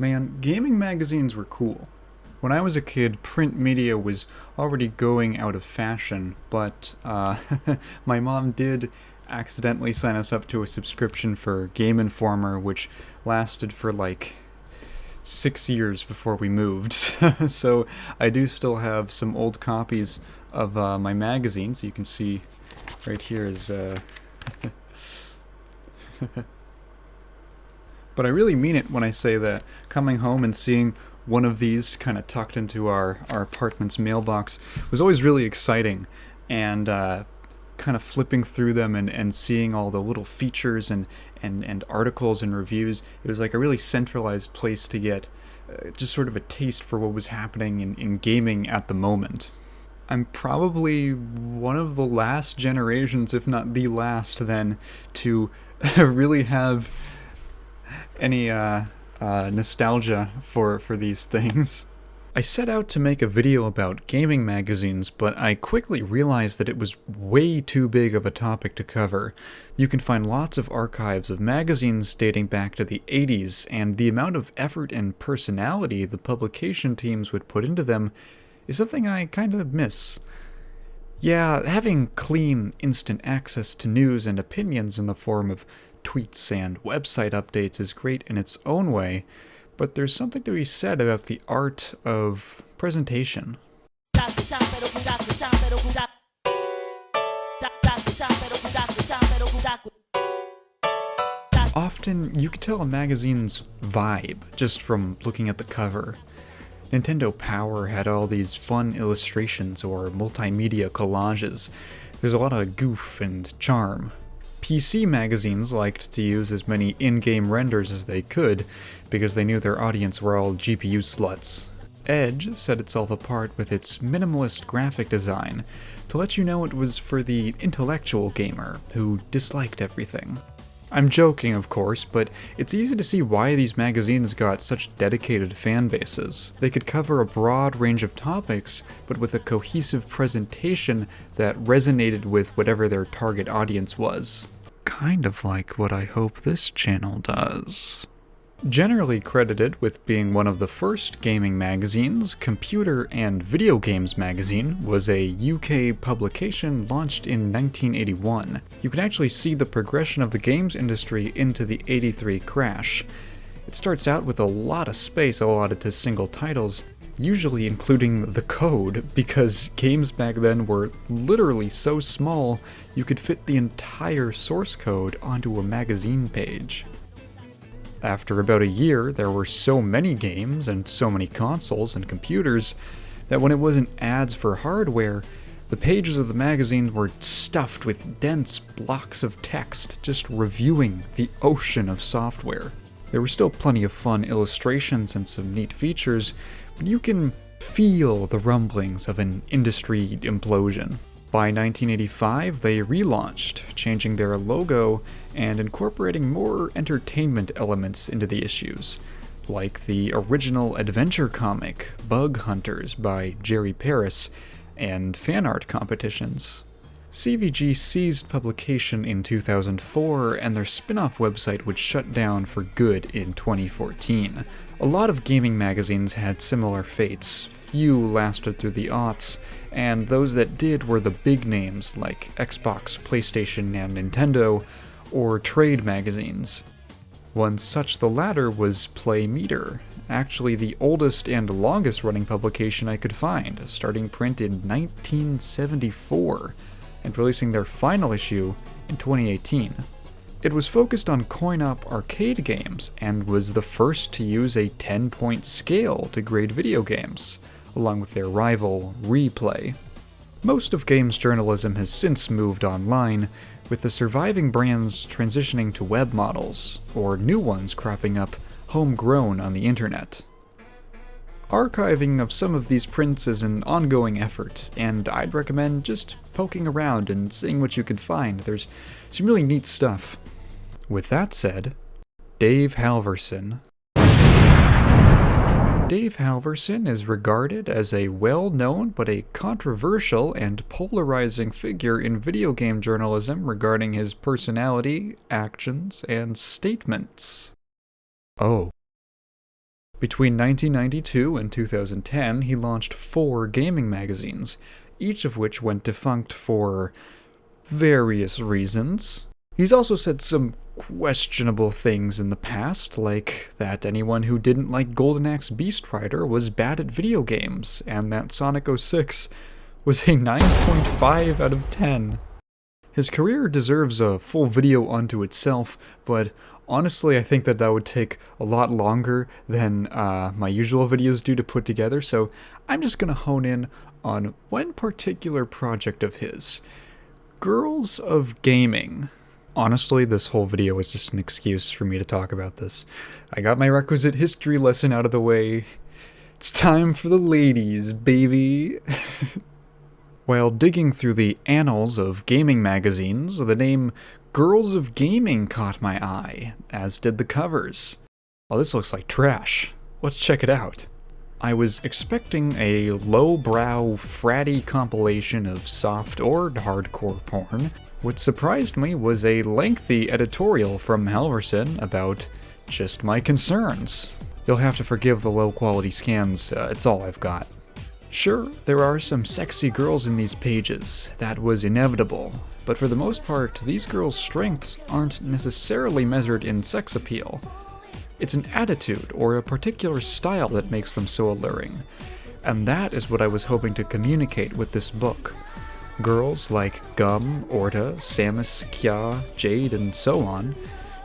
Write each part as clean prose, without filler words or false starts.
Man, gaming magazines were cool. When I was a kid, print media was already going out of fashion, but my mom did accidentally sign us up to a subscription for Game Informer, which lasted for like 6 years before we moved. So I do still have some old copies of my magazines. You can see right here is but I really mean it when I say that coming home and seeing one of these kind of tucked into our apartment's mailbox was always really exciting. And kind of flipping through them and seeing all the little features and articles and reviews, it was like a really centralized place to get just sort of a taste for what was happening in gaming at the moment. I'm probably one of the last generations, if not the last then, to really have any nostalgia for these things. I set out to make a video about gaming magazines, but I quickly realized that it was way too big of a topic to cover. You can find lots of archives of magazines dating back to the 80s, and the amount of effort and personality the publication teams would put into them is something I kind of miss. Yeah, having clean, instant access to news and opinions in the form of tweets and website updates is great in its own way, but there's something to be said about the art of presentation. Often, you can tell a magazine's vibe just from looking at the cover. Nintendo Power had all these fun illustrations or multimedia collages. There's a lot of goof and charm. PC magazines liked to use as many in-game renders as they could, because they knew their audience were all GPU sluts. Edge set itself apart with its minimalist graphic design, to let you know it was for the intellectual gamer, who disliked everything. I'm joking, of course, but it's easy to see why these magazines got such dedicated fan bases. They could cover a broad range of topics, but with a cohesive presentation that resonated with whatever their target audience was. Kind of like what I hope this channel does. Generally credited with being one of the first gaming magazines, Computer and Video Games Magazine was a UK publication launched in 1981. You can actually see the progression of the games industry into the '83 crash. It starts out with a lot of space allotted to single titles, usually including the code, because games back then were literally so small you could fit the entire source code onto a magazine page. After about a year, there were so many games and so many consoles and computers that when it wasn't ads for hardware, the pages of the magazine were stuffed with dense blocks of text just reviewing the ocean of software. There were still plenty of fun illustrations and some neat features, but you can feel the rumblings of an industry implosion. By 1985, they relaunched, changing their logo and incorporating more entertainment elements into the issues, like the original adventure comic, Bug Hunters by Jerry Paris, and fan art competitions. CVG ceased publication in 2004, and their spin-off website would shut down for good in 2014. A lot of gaming magazines had similar fates. Few lasted through the aughts, and those that did were the big names like Xbox, PlayStation, and Nintendo, or trade magazines. One such the latter was Play Meter, actually the oldest and longest running publication I could find, starting print in 1974, and releasing their final issue in 2018. It was focused on coin-op arcade games, and was the first to use a 10-point scale to grade video games, along with their rival, Replay. Most of games journalism has since moved online, with the surviving brands transitioning to web models, or new ones cropping up homegrown on the internet. Archiving of some of these prints is an ongoing effort, and I'd recommend just poking around and seeing what you can find. There's some really neat stuff. With that said, Dave Halverson. Dave Halverson is regarded as a well-known but a controversial and polarizing figure in video game journalism regarding his personality, actions, and statements. Oh. Between 1992 and 2010, he launched 4 gaming magazines, each of which went defunct for various reasons. He's also said some questionable things in the past, like that anyone who didn't like Golden Axe Beast Rider was bad at video games, and that Sonic 06 was a 9.5 out of 10. His career deserves a full video unto itself, but honestly I think that would take a lot longer than my usual videos do to put together, so I'm just gonna hone in on one particular project of his. Girls of Gaming. Honestly, this whole video is just an excuse for me to talk about this. I got my requisite history lesson out of the way. It's time for the ladies, baby. While digging through the annals of gaming magazines, the name Girls of Gaming caught my eye, as did the covers. Oh, this looks like trash. Let's check it out. I was expecting a low-brow, fratty compilation of soft or hardcore porn. What surprised me was a lengthy editorial from Halverson about just my concerns. You'll have to forgive the low-quality scans, it's all I've got. Sure, there are some sexy girls in these pages, that was inevitable, but for the most part, these girls' strengths aren't necessarily measured in sex appeal. It's an attitude or a particular style that makes them so alluring, and that is what I was hoping to communicate with this book. Girls like Gum, Orta, Samus, Kya, Jade, and so on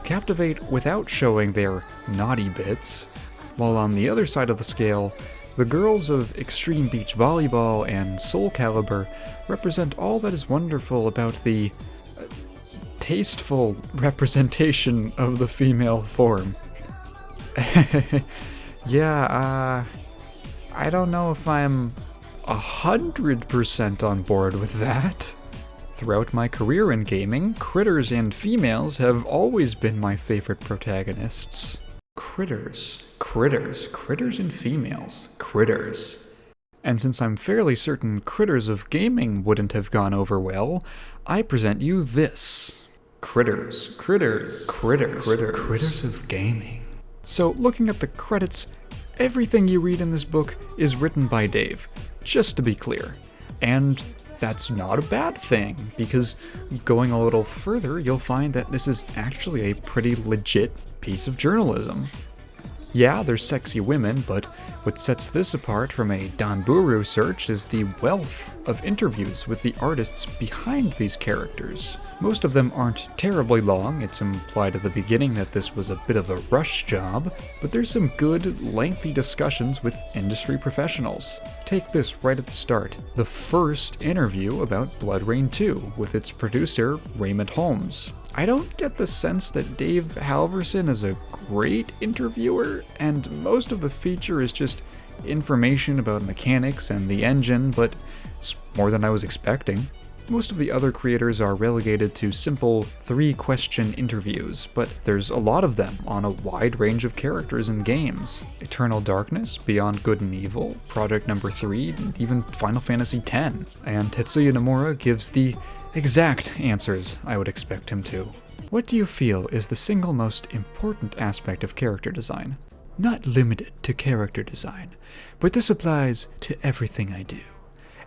captivate without showing their naughty bits, while on the other side of the scale, the girls of Extreme Beach Volleyball and Soul Calibur represent all that is wonderful about the tasteful representation of the female form. Yeah, I don't know if I'm 100% on board with that. Throughout my career in gaming, critters and females have always been my favorite protagonists. Critters and females. Critters. And since I'm fairly certain Critters of Gaming wouldn't have gone over well, I present you this. Critters of Gaming. So, looking at the credits, everything you read in this book is written by Dave, just to be clear. And that's not a bad thing, because going a little further, you'll find that this is actually a pretty legit piece of journalism. Yeah, there's sexy women, but what sets this apart from a Danburu search is the wealth of interviews with the artists behind these characters. Most of them aren't terribly long. It's implied at the beginning that this was a bit of a rush job, but there's some good, lengthy discussions with industry professionals. Take this right at the start. The first interview about Blood Rain 2 with its producer, Raymond Holmes. I don't get the sense that Dave Halverson is a great interviewer, and most of the feature is just information about mechanics and the engine, but it's more than I was expecting. Most of the other creators are relegated to simple 3-question interviews, but there's a lot of them on a wide range of characters and games. Eternal Darkness, Beyond Good and Evil, Project Number 3, and even Final Fantasy X. And Tetsuya Nomura gives the exact answers I would expect him to. What do you feel is the single most important aspect of character design? Not limited to character design, but this applies to everything I do.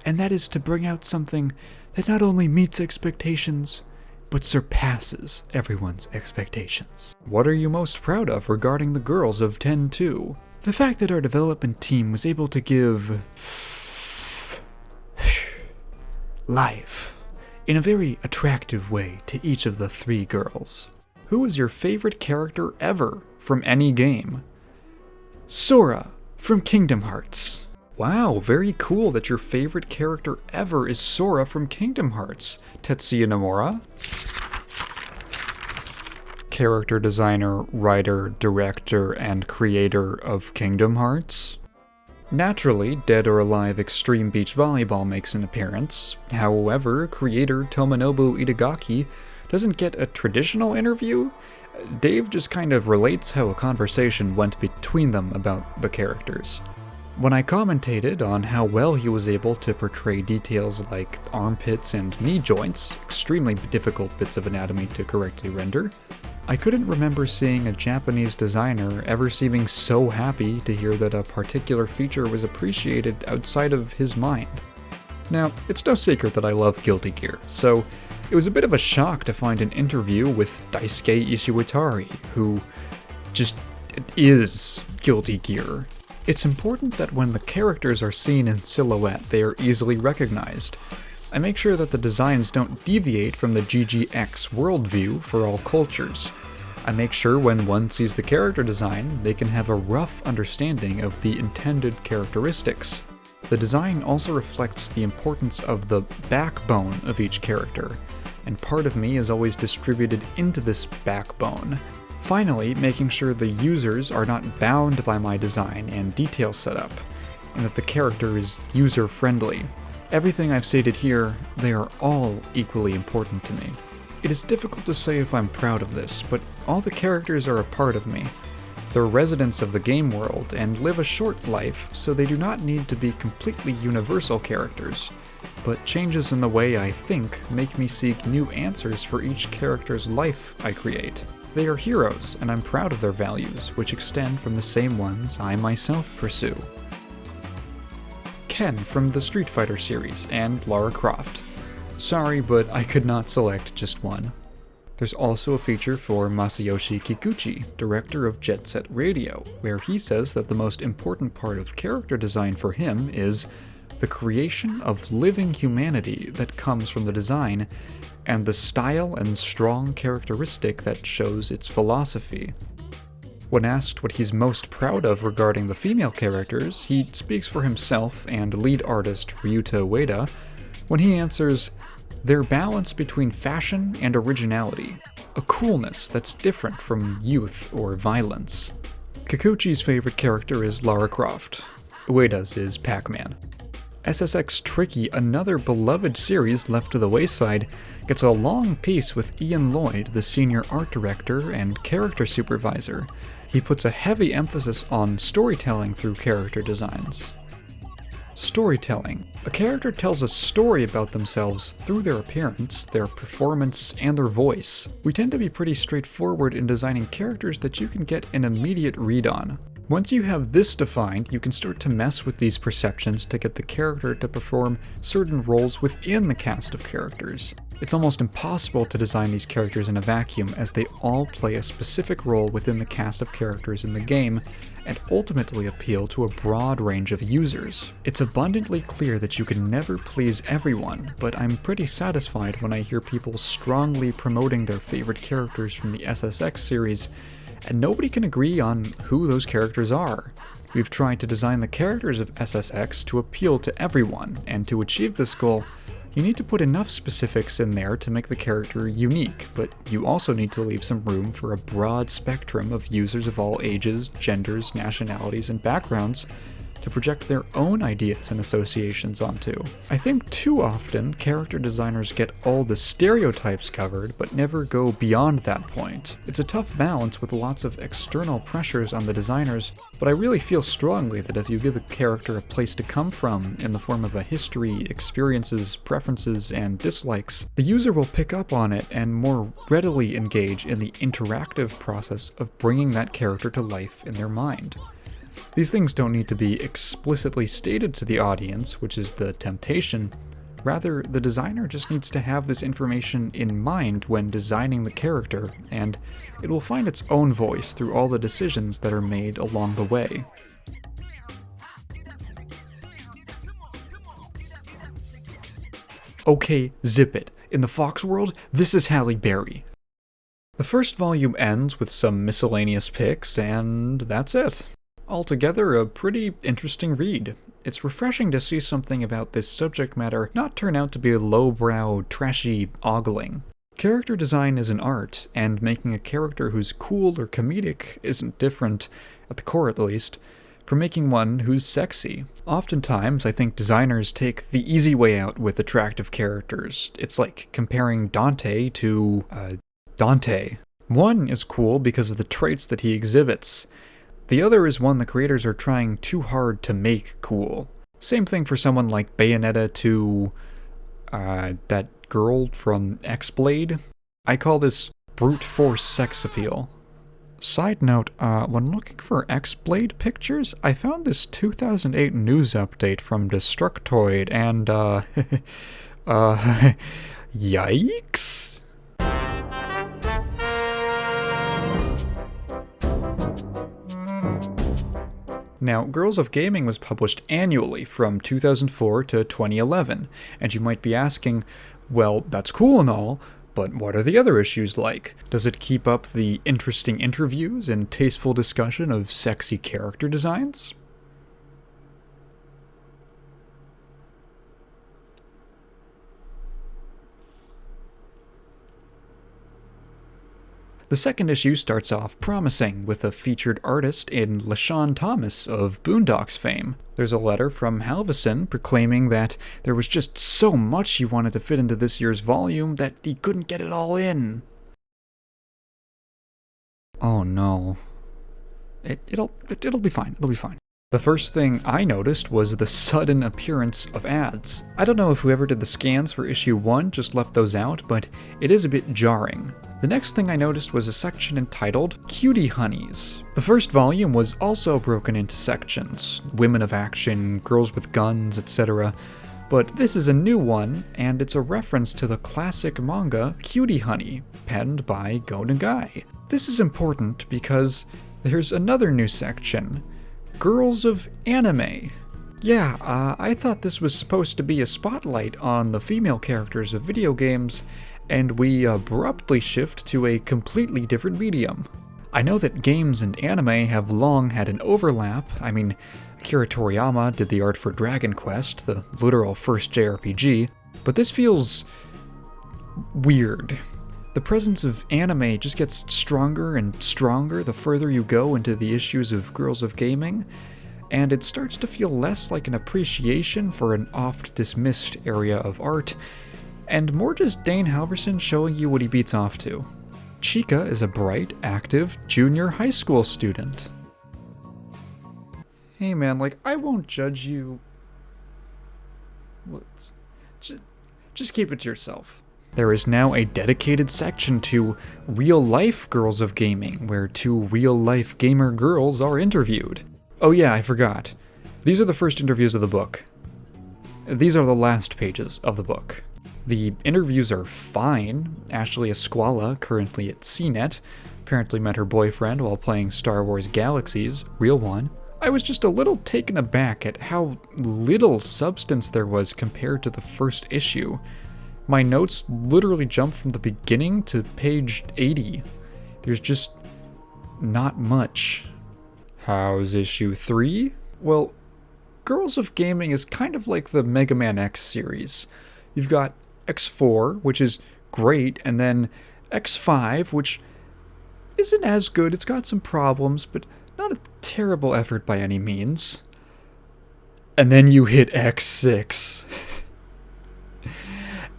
And that is to bring out something that not only meets expectations, but surpasses everyone's expectations. What are you most proud of regarding the girls of 10-2? The fact that our development team was able to give life in a very attractive way to each of the 3 girls. Who is your favorite character ever from any game? Sora from Kingdom Hearts. Wow, very cool that your favorite character ever is Sora from Kingdom Hearts. Tetsuya Nomura. Character designer, writer, director, and creator of Kingdom Hearts. Naturally, Dead or Alive Extreme Beach Volleyball makes an appearance. However, creator Tomonobu Idagaki doesn't get a traditional interview. Dave just kind of relates how a conversation went between them about the characters. When I commentated on how well he was able to portray details like armpits and knee joints, extremely difficult bits of anatomy to correctly render, I couldn't remember seeing a Japanese designer ever seeming so happy to hear that a particular feature was appreciated outside of his mind. Now, it's no secret that I love Guilty Gear, so it was a bit of a shock to find an interview with Daisuke Ishiwatari, who just is Guilty Gear. It's important that when the characters are seen in silhouette, they are easily recognized. I make sure that the designs don't deviate from the GGX worldview for all cultures. I make sure when one sees the character design, they can have a rough understanding of the intended characteristics. The design also reflects the importance of the backbone of each character, and part of me is always distributed into this backbone. Finally, making sure the users are not bound by my design and detail setup, and that the character is user-friendly. Everything I've stated here, they are all equally important to me. It is difficult to say if I'm proud of this, but all the characters are a part of me. They're residents of the game world and live a short life, so they do not need to be completely universal characters. But changes in the way I think make me seek new answers for each character's life I create. They are heroes, and I'm proud of their values, which extend from the same ones I myself pursue. Ken from the Street Fighter series, and Lara Croft. Sorry, but I could not select just one. There's also a feature for Masayoshi Kikuchi, director of Jet Set Radio, where he says that the most important part of character design for him is the creation of living humanity that comes from the design, and the style and strong characteristic that shows its philosophy. When asked what he's most proud of regarding the female characters, he speaks for himself and lead artist Ryuta Ueda when he answers, their balance between fashion and originality, a coolness that's different from youth or violence. Kikuchi's favorite character is Lara Croft. Ueda's is Pac-Man. SSX Tricky, another beloved series left to the wayside, gets a long piece with Ian Lloyd, the senior art director and character supervisor. He puts a heavy emphasis on storytelling through character designs. Storytelling. A character tells a story about themselves through their appearance, their performance, and their voice. We tend to be pretty straightforward in designing characters that you can get an immediate read on. Once you have this defined, you can start to mess with these perceptions to get the character to perform certain roles within the cast of characters. It's almost impossible to design these characters in a vacuum, as they all play a specific role within the cast of characters in the game, and ultimately appeal to a broad range of users. It's abundantly clear that you can never please everyone, but I'm pretty satisfied when I hear people strongly promoting their favorite characters from the SSX series, and nobody can agree on who those characters are. We've tried to design the characters of SSX to appeal to everyone, and to achieve this goal, you need to put enough specifics in there to make the character unique, but you also need to leave some room for a broad spectrum of users of all ages, genders, nationalities, and backgrounds to project their own ideas and associations onto. I think too often character designers get all the stereotypes covered, but never go beyond that point. It's a tough balance with lots of external pressures on the designers, but I really feel strongly that if you give a character a place to come from in the form of a history, experiences, preferences, and dislikes, the user will pick up on it and more readily engage in the interactive process of bringing that character to life in their mind. These things don't need to be explicitly stated to the audience, which is the temptation. Rather, the designer just needs to have this information in mind when designing the character, and it will find its own voice through all the decisions that are made along the way. Okay, zip it. In the Fox world, this is Halle Berry. The first volume ends with some miscellaneous pics, and that's it. Altogether, a pretty interesting read. It's refreshing to see something about this subject matter not turn out to be lowbrow, trashy ogling. Character design is an art, and making a character who's cool or comedic isn't different, at the core at least, from making one who's sexy. Oftentimes, I think designers take the easy way out with attractive characters. It's like comparing Dante to, Dante. One is cool because of the traits that he exhibits. The other is one the creators are trying too hard to make cool. Same thing for someone like Bayonetta to that girl from X-Blade. I call this brute force sex appeal. Side note, when looking for X-Blade pictures, I found this 2008 news update from Destructoid and, yikes? Now, Girls of Gaming was published annually from 2004 to 2011, and you might be asking, well, that's cool and all, but what are the other issues like? Does it keep up the interesting interviews and tasteful discussion of sexy character designs? The second issue starts off promising, with a featured artist in LaShawn Thomas of Boondocks fame. There's a letter from Halverson proclaiming that there was just so much he wanted to fit into this year's volume that he couldn't get it all in. Oh no. It'll be fine, it'll be fine. The first thing I noticed was the sudden appearance of ads. I don't know if whoever did the scans for issue 1 just left those out, but it is a bit jarring. The next thing I noticed was a section entitled Cutie Honeys. The first volume was also broken into sections, women of action, girls with guns, etc. But this is a new one, and it's a reference to the classic manga Cutie Honey, penned by Go Nagai. This is important because there's another new section, Girls of Anime. Yeah, I thought this was supposed to be a spotlight on the female characters of video games, and we abruptly shift to a completely different medium. I know that games and anime have long had an overlap. I mean, Akira Toriyama did the art for Dragon Quest, the literal first JRPG, but this feels weird. The presence of anime just gets stronger and stronger the further you go into the issues of Girls of Gaming, and it starts to feel less like an appreciation for an oft-dismissed area of art, and more just Dane Halverson showing you what he beats off to. Chika is a bright, active, junior high school student. Hey man, like, I won't judge you. Just keep it to yourself. There is now a dedicated section to real-life Girls of Gaming, where 2 real-life gamer girls are interviewed. Oh yeah, I forgot. These are the first interviews of the book. These are the last pages of the book. The interviews are fine. Ashley Esquala, currently at CNET, apparently met her boyfriend while playing Star Wars Galaxies, real one. I was just a little taken aback at how little substance there was compared to the first issue. My notes literally jump from the beginning to page 80. There's just not much. How's issue 3? Well, Girls of Gaming is kind of like the Megaman X series. You've got X4, which is great, and then X5, which isn't as good. It's got some problems, but not a terrible effort by any means. And then you hit X6.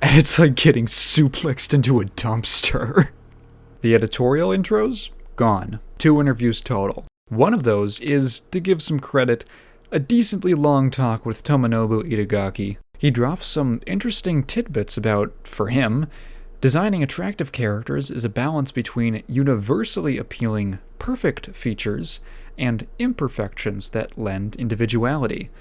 And it's like getting suplexed into a dumpster. The editorial intros? Gone. 2 interviews total. One of those is, to give some credit, a decently long talk with Tomonobu Idagaki. He drops some interesting tidbits about, for him, designing attractive characters is a balance between universally appealing, perfect features and imperfections that lend individuality.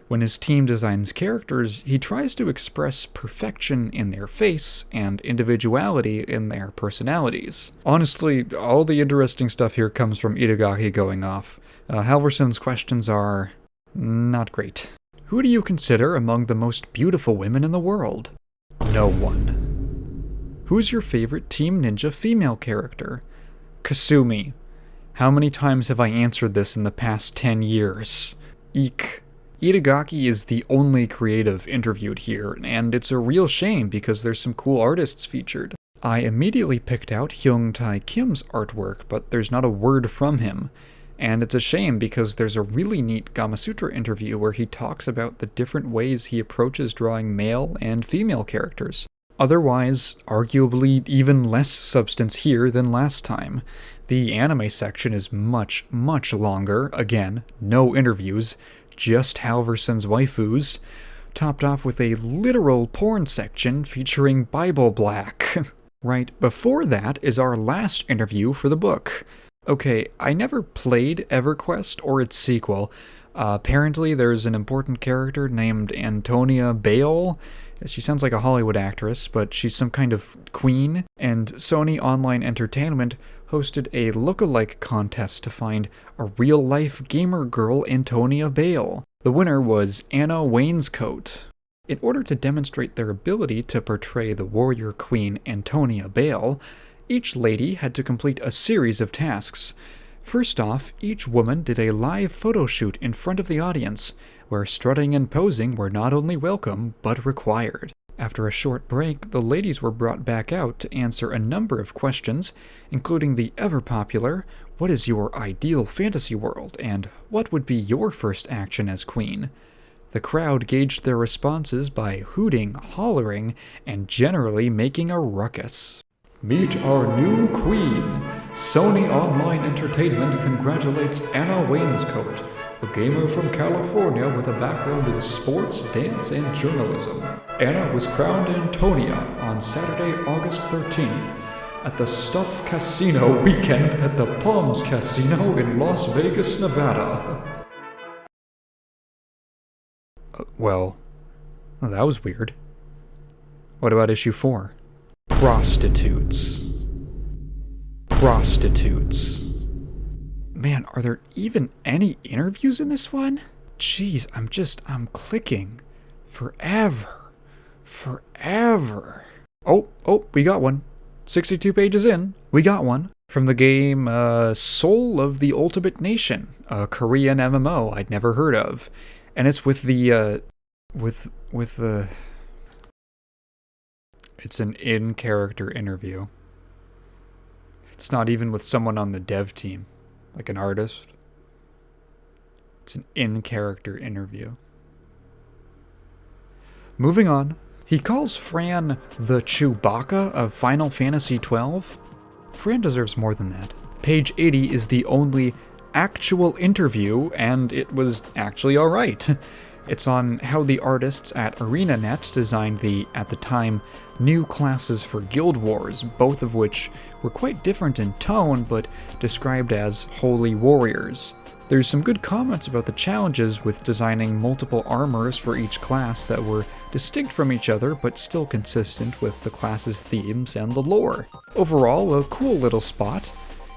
When his team designs characters, he tries to express perfection in their face and individuality in their personalities. Honestly, all the interesting stuff here comes from Idagaki going off. Halverson's questions are not great. Who do you consider among the most beautiful women in the world? No one. Who's your favorite Team Ninja female character? Kasumi. How many times have I answered this in the past 10 years? Eek. Idagaki is the only creative interviewed here, and it's a real shame because there's some cool artists featured. I immediately picked out Hyung Tae Kim's artwork, but there's not a word from him. And it's a shame because there's a really neat Gamasutra interview where he talks about the different ways he approaches drawing male and female characters. Otherwise, arguably even less substance here than last time. The anime section is much, much longer. Again, no interviews, just Halverson's waifus, topped off with a literal porn section featuring Bible Black. Right before that is our last interview for the book. Okay, I never played Everquest or its sequel. Apparently there's an important character named Antonia Bale. She sounds like a Hollywood actress, but she's some kind of queen, and Sony Online Entertainment hosted a look-alike contest to find a real-life gamer girl Antonia Bale. The winner was Anna Wainscoat. In order to demonstrate their ability to portray the warrior queen Antonia Bale, each lady had to complete a series of tasks. First off, each woman did a live photo shoot in front of the audience, where strutting and posing were not only welcome, but required. After a short break, the ladies were brought back out to answer a number of questions, including the ever-popular, "What is your ideal fantasy world?" and "What would be your first action as queen?" The crowd gauged their responses by hooting, hollering, and generally making a ruckus. Meet our new queen! Sony Online Entertainment congratulates Anna Wainscoat, a gamer from California with a background in sports, dance, and journalism. Anna was crowned Antonia on Saturday, August 13th at the Stuff Casino weekend at the Palms Casino in Las Vegas, Nevada. Well, that was weird. What about issue 4? Prostitutes. Prostitutes. Man, are there even any interviews in this one? Jeez, I'm clicking. Forever. Oh, we got one. 62 pages in, we got one. From the game Soul of the Ultimate Nation, a Korean MMO I'd never heard of. And it's with the, it's an in-character interview. It's not even with someone on the dev team, like an artist. It's an in-character interview. Moving on. He calls Fran the Chewbacca of Final Fantasy XII. Fran deserves more than that. Page 80 is the only actual interview, and it was actually alright. It's on how the artists at ArenaNet designed the, at the time, new classes for Guild Wars, both of which were quite different in tone, but described as holy warriors. There's some good comments about the challenges with designing multiple armors for each class that were distinct from each other, but still consistent with the class's themes and the lore. Overall, a cool little spot.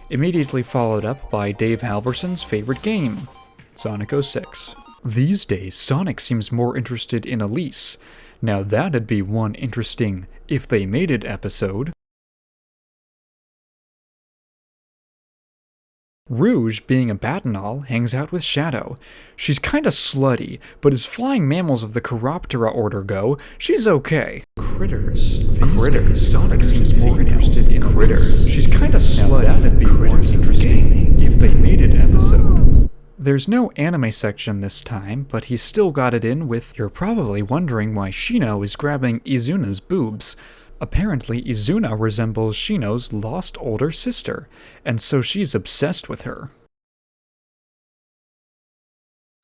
Immediately followed up by Dave Halverson's favorite game, Sonic 06. These days, Sonic seems more interested in Elise. Now that'd be one interesting If They Made It episode. Rouge, being a Batinal, hangs out with Shadow. She's kinda slutty, but as flying mammals of the Chiroptera order go, she's okay. Critters. Sonic seems more interested in Critters. She's kinda slutty. Now that'd be one interesting If They Made It episode. There's no anime section this time, but he's still got it in with, "You're probably wondering why Shino is grabbing Izuna's boobs. Apparently, Izuna resembles Shino's lost older sister, and so she's obsessed with her."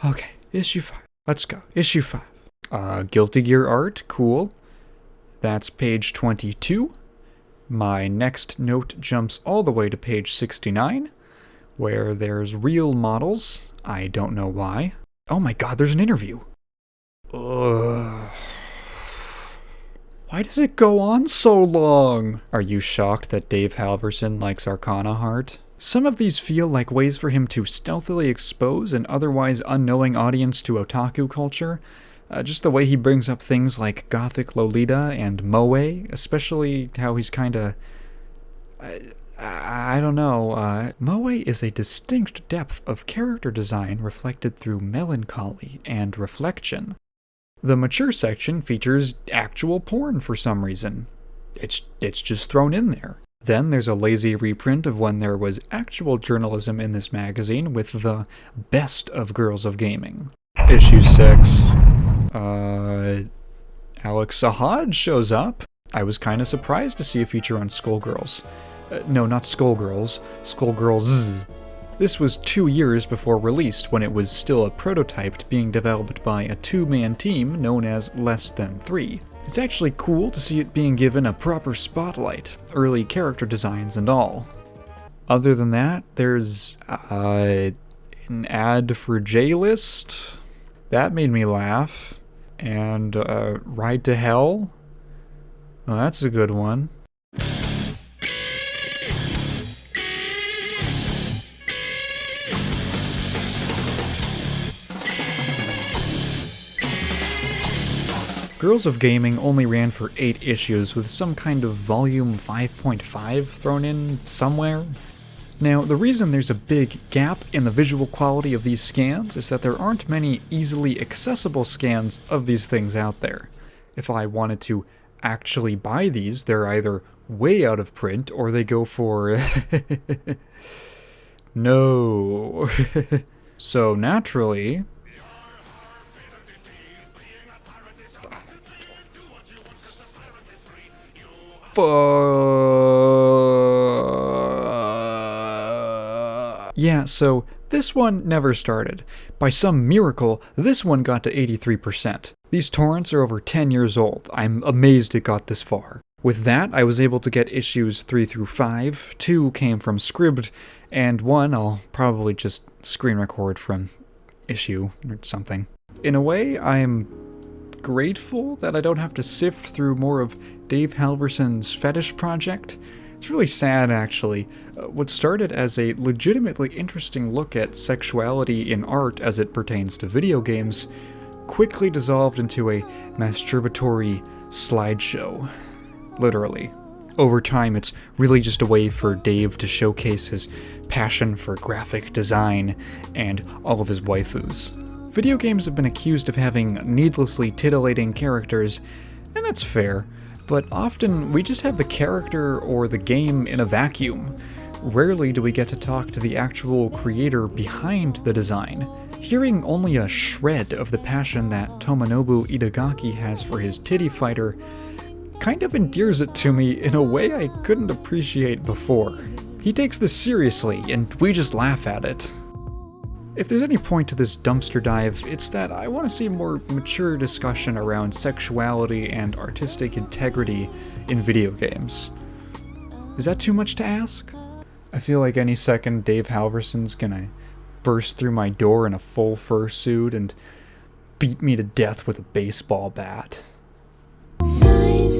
Okay, issue 5. Let's go. Issue 5. Guilty Gear art, cool. That's page 22. My next note jumps all the way to page 69, where there's real models. I don't know why. Oh my god, there's an interview. Ugh. Why does it go on so long? Are you shocked that Dave Halverson likes Arcana Heart? Some of these feel like ways for him to stealthily expose an otherwise unknowing audience to otaku culture. Just the way he brings up things like Gothic Lolita and Moe, especially how he's kinda... I don't know. Moe is a distinct depth of character design reflected through melancholy and reflection. The mature section features actual porn for some reason. It's just thrown in there. Then there's a lazy reprint of when there was actual journalism in this magazine with the best of Girls of Gaming. Issue 6. Alex Sahaj shows up. I was kinda surprised to see a feature on Skullgirls. No, not Skullgirls. Skullgirls. This was 2 years before release, when it was still a prototype being developed by a 2-man team known as Less Than 3. It's actually cool to see it being given a proper spotlight, early character designs and all. Other than that, there's an ad for J-List. That made me laugh. And Ride to Hell. Oh, that's a good one. Girls of Gaming only ran for 8 issues with some kind of volume 5.5 thrown in somewhere. Now, the reason there's a big gap in the visual quality of these scans is that there aren't many easily accessible scans of these things out there. If I wanted to actually buy these, they're either way out of print or they go for... no. So naturally... Yeah, so this one never started. By some miracle, this one got to 83%. These torrents are over 10 years old. I'm amazed it got this far. With that, I was able to get issues 3 through 5, 2 came from Scribd, and 1 I'll probably just screen record from issue or something. In a way, I'm grateful that I don't have to sift through more of Dave Halverson's fetish project. It's really sad, actually. What started as a legitimately interesting look at sexuality in art as it pertains to video games quickly dissolved into a masturbatory slideshow. Literally. Over time, it's really just a way for Dave to showcase his passion for graphic design and all of his waifus. Video games have been accused of having needlessly titillating characters, and that's fair, but often we just have the character or the game in a vacuum. Rarely do we get to talk to the actual creator behind the design. Hearing only a shred of the passion that Tomonobu Idagaki has for his titty fighter kind of endears it to me in a way I couldn't appreciate before. He takes this seriously, and we just laugh at it. If there's any point to this dumpster dive, it's that I want to see more mature discussion around sexuality and artistic integrity in video games. Is that too much to ask? I feel like any second Dave Halverson's gonna burst through my door in a full fursuit and beat me to death with a baseball bat. Size